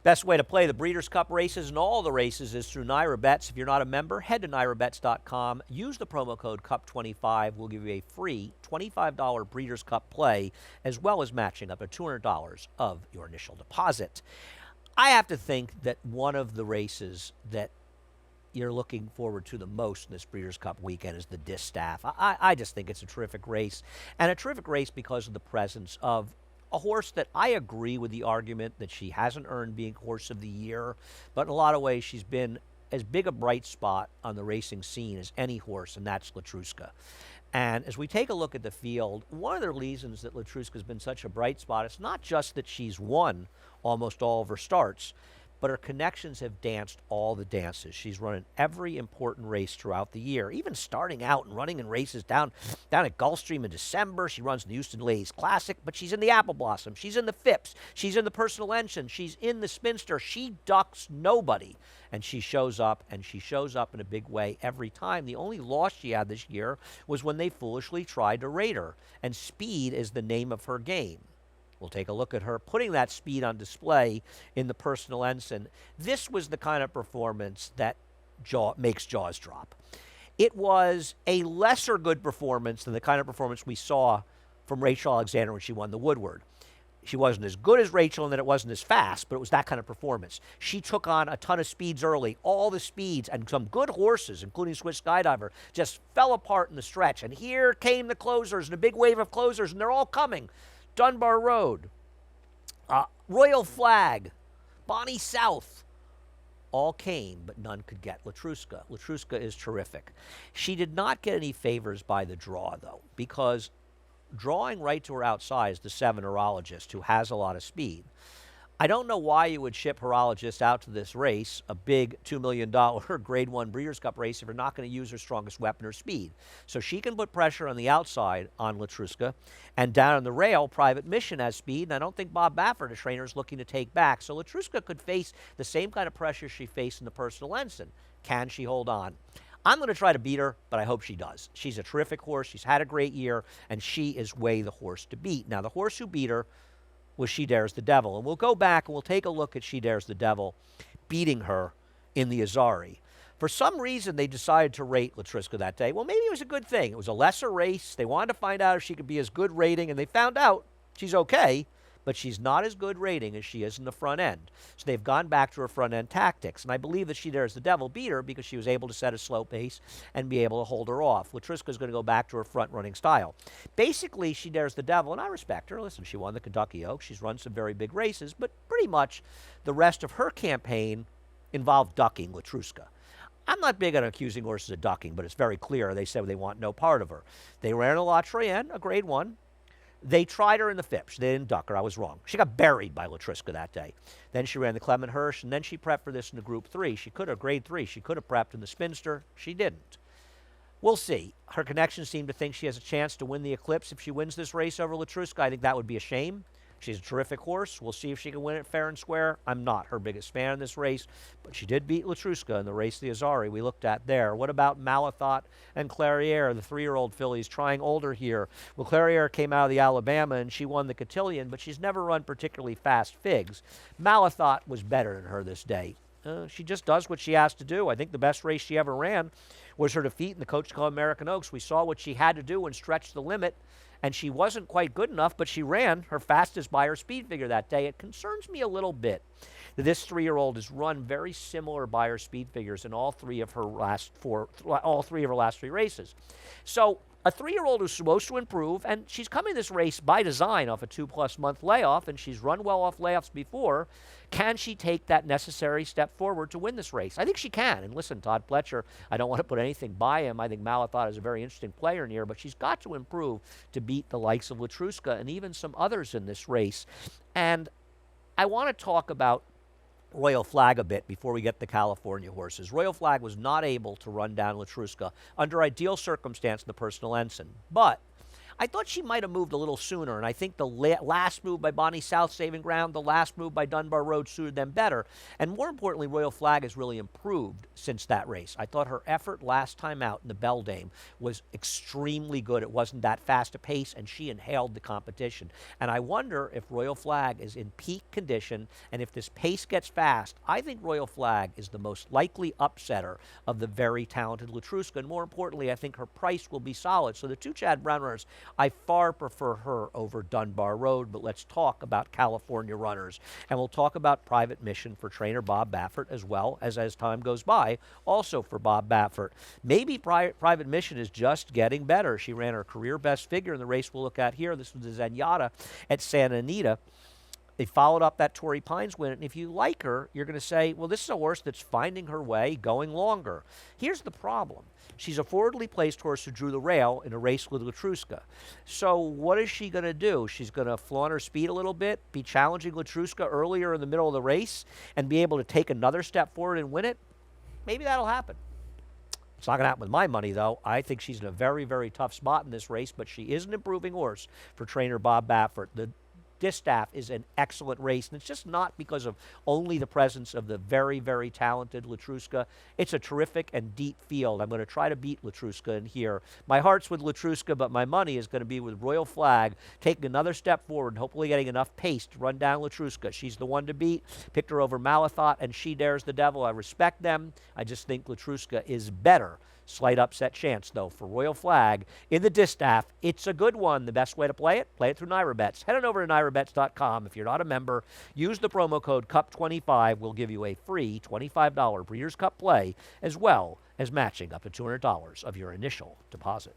Best way to play the Breeders' Cup races and all the races is through Naira Bets. If you're not a member, head to nairabets.com. Use the promo code CUP25. We'll give you a free $25 Breeders' Cup play, as well as matching up to $200 of your initial deposit. I have to think that one of the races that you're looking forward to the most in this Breeders' Cup weekend is the Distaff. I just think it's a terrific race, and a terrific race because of the presence of a horse that I agree with the argument that she hasn't earned being Horse of the Year, but in a lot of ways she's been as big a bright spot on the racing scene as any horse, and that's Latruska. And as we take a look at the field, one of the reasons that Latruska has been such a bright spot, it's not just that she's won almost all of her starts, but her connections have danced all the dances. She's run in every important race throughout the year, even starting out and running in races down at Gulfstream in December. She runs the Houston Ladies Classic, but she's in the Apple Blossom. She's in the Phipps. She's in the Personal Ensign. She's in the Spinster. She ducks nobody, and she shows up, and she shows up in a big way every time. The only loss she had this year was when they foolishly tried to rate her, and speed is the name of her game. We'll take a look at her putting that speed on display in the Personal Ensign. This was the kind of performance that makes jaws drop. It was a lesser good performance than the kind of performance we saw from Rachel Alexander when she won the Woodward. She wasn't as good as Rachel in that it wasn't as fast, but it was that kind of performance. She took on a ton of speeds early. All the speeds and some good horses, including Swiss Skydiver, just fell apart in the stretch. And here came the closers and a big wave of closers, and they're all coming. Dunbar Road, Royal Flag, Bonnie South, all came, but none could get Latruska. Latruska is terrific. She did not get any favors by the draw, though, because drawing right to her outside is the 7 Horologist, who has a lot of speed. I don't know why you would ship Horologist out to this race, a big $2 million Grade 1 Breeders' Cup race, if you're not going to use her strongest weapon, her speed. So she can put pressure on the outside on Latruska, and down on the rail, Private Mission has speed, and I don't think Bob Baffert, a trainer, is looking to take back. So Latruska could face the same kind of pressure she faced in the Personal Ensign. Can she hold on? I'm going to try to beat her, but I hope she does. She's a terrific horse. She's had a great year, and she is way the horse to beat. Now, the horse who beat her was She Dares the Devil. And we'll go back and we'll take a look at She Dares the Devil beating her in the Azari. For some reason, they decided to rate Latruska that day. Well, maybe it was a good thing. It was a lesser race. They wanted to find out if she could be as good rating, and they found out she's okay, but she's not as good rating as she is in the front end. So they've gone back to her front end tactics. And I believe that She Dares the Devil beat her because she was able to set a slow pace and be able to hold her off. Latruska's going to go back to her front running style. Basically, She Dares the Devil, and I respect her. Listen, she won the Kentucky Oaks. She's run some very big races, but pretty much the rest of her campaign involved ducking Latruska. I'm not big on accusing horses of ducking, but it's very clear. They said they want no part of her. They ran a La Troyenne, a Grade 1. They tried her in the Phipps. They didn't duck her. I was wrong. She got buried by Latruska that day. Then she ran the Clement Hirsch, and then she prepped for this in the Group 3. She could have, Grade 3, she could have prepped in the Spinster. She didn't. We'll see. Her connections seem to think she has a chance to win the Eclipse if she wins this race over Latruska. I think that would be a shame. She's a terrific horse. We'll see if she can win it fair and square. I'm not her biggest fan in this race, but she did beat Latruska in the race the Azari we looked at there. What about Malathot and Clairiere, the 3-year-old fillies, trying older here? Well, Clairiere came out of the Alabama, and she won the Cotillion, but she's never run particularly fast figs. Malathot was better than her this day. She just does what she has to do. I think the best race she ever ran was her defeat in the Coach Club American Oaks. We saw what she had to do and stretch the limit, and she wasn't quite good enough, but she ran her fastest by her speed figure that day. It concerns me a little bit that this 3-year-old has run very similar by her speed figures in all three of her last 3 races. So a 3-year-old who's supposed to improve, and she's coming this race by design off a 2+ month layoff, and she's run well off layoffs before. Can she take that necessary step forward to win this race? I think she can. And listen, Todd Pletcher, I don't want to put anything by him. I think Malathot is a very interesting player in here, but she's got to improve to beat the likes of Latruska and even some others in this race. And I want to talk about Royal Flag a bit before we get the California horses. Royal Flag was not able to run down Latruska under ideal circumstance in the Personal Ensign, but I thought she might have moved a little sooner, and I think the last move by Bonnie South saving ground, the last move by Dunbar Road suited them better. And more importantly, Royal Flag has really improved since that race. I thought her effort last time out in the Beldame was extremely good. It wasn't that fast a pace, and she inhaled the competition. And I wonder if Royal Flag is in peak condition, and if this pace gets fast, I think Royal Flag is the most likely upsetter of the very talented Latruska. And more importantly, I think her price will be solid. So the two Chad Brown runners, I far prefer her over Dunbar Road. But let's talk about California runners. And we'll talk about Private Mission for trainer Bob Baffert, as well as time goes by, also for Bob Baffert. Maybe Private Mission is just getting better. She ran her career best figure in the race we'll look at here. This was the Zenyatta at Santa Anita. They followed up that Torrey Pines win, and if you like her, you're going to say, well, this is a horse that's finding her way, going longer. Here's the problem. She's a forwardly placed horse who drew the rail in a race with Latruska. So what is she going to do? She's going to flaunt her speed a little bit, be challenging Latruska earlier in the middle of the race, and be able to take another step forward and win it? Maybe that'll happen. It's not going to happen with my money, though. I think she's in a very, very tough spot in this race, but she is an improving horse for trainer Bob Baffert. The Distaff is an excellent race, and it's just not because of only the presence of the very, very talented Latruska. It's a terrific and deep field. I'm going to try to beat Latruska in here. My heart's with Latruska, but my money is going to be with Royal Flag, taking another step forward and hopefully getting enough pace to run down Latruska. She's the one to beat. Picked her over Malathot, and She Dares the Devil. I respect them. I just think Latruska is better. Slight upset chance, though, for Royal Flag in the Distaff. It's a good one. The best way to play it through NYRA Bets. Head on over to NYRABets.com. If you're not a member, use the promo code CUP25. We'll give you a free $25 Breeders' Cup play, as well as matching up to $200 of your initial deposit.